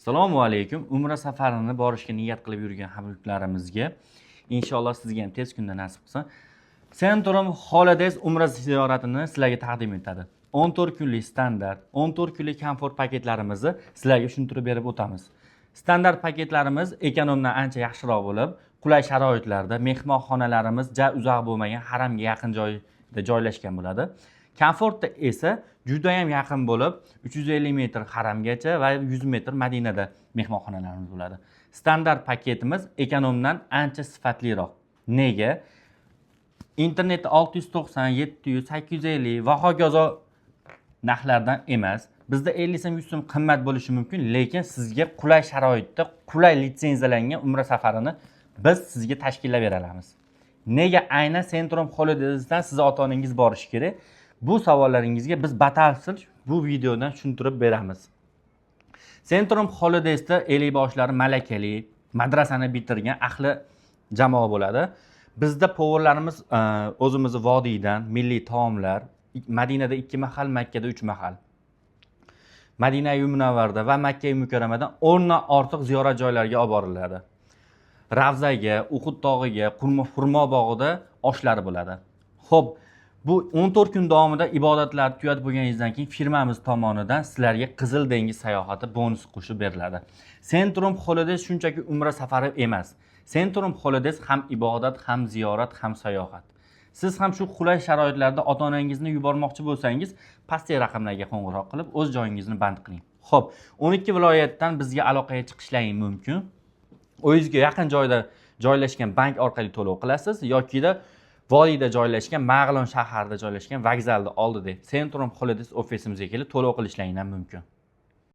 Assalomu alaykum. Umra safarini borishga niyat qilib yurgan hamyurtlarimizga inshaalloh sizga ham tez kunda nasib qilsin. Centrum Holidays umra ziyoratini sizlarga taqdim etadi. 14 kunlik standart, 14 kunlik komfort paketlarimizni sizlarga tushuntirib berib o'tamiz. Standart paketlarimiz ekonomdan ancha yaxshiroq bo'lib, qulay sharoitlarda mehmonxonalarimiz uzoq bo'lmagan haramga yaqin joyda joylashgan bo'ladi. Komfortda esa juda ham yaqin bo'lib, 350 metr haramgacha va 100 metr Madinada mehmonxonalarimiz bo'ladi. Standart paketimiz ekonomdan ancha sifatliroq. Nega? Internetda 690, 700, 850 va hokazo narxlardan emas. Bizda 50 so'm, 100 so'm qimmat bo'lishi mumkin, lekin sizga qulay sharoitda, qulay litsenziyalangan umra safarini biz sizga tashkillab bera olamiz. Nega aynan Centrum Holidays'dan siz ota-onangiz borishi kerak? Bu savollaringizga biz batafsil bu videodan tushuntirib beramiz. Centrum Holidays'da eliboshlari malakali, madrasani bitirgan ahli jamoa bo'ladi. Bizda povurlarimiz o'zimizni vodiydan milliy taomlar, Madinada 2 mahal, Makkada 3 mahal. Madina-yu Munavvarda va Makka-yu Mukarramadan 10 dan ortiq ziyorat joylariga olib boriladi. Ravzaga, Uhud tog'iga, Xurmo bog'ida oshlari bo'ladi. Xo'p, bu 14 kun davomida ibodatlar tugat bo'lganingizdan keyin firmamiz tomonidan sizlarga Qizil dengiz sayohati bonus qo'shib beriladi. Centrum Holidays shunchaki umra safari emas. Centrum Holidays ham ibodat, ham ziyorat, ham sayohat. Siz ham shu qulay sharoitlarda ota-onangizni yubormoqchi bo'lsangiz, pastdagi raqamlarga qo'ng'iroq qilib o'z joyingizni band qiling. Xo'p, 12 viloyatdan bizga aloqaga chiqishlaring mumkin. O'zingizga yaqin joyda joylashgan bank orqali to'lov qilasiz yoki Vodiyda joylashgan, Mag'lon shahrida joylashgan vokzalda oldida Centrum Holidays ofisimizga kelib to'lov qilishlaringiz mumkin.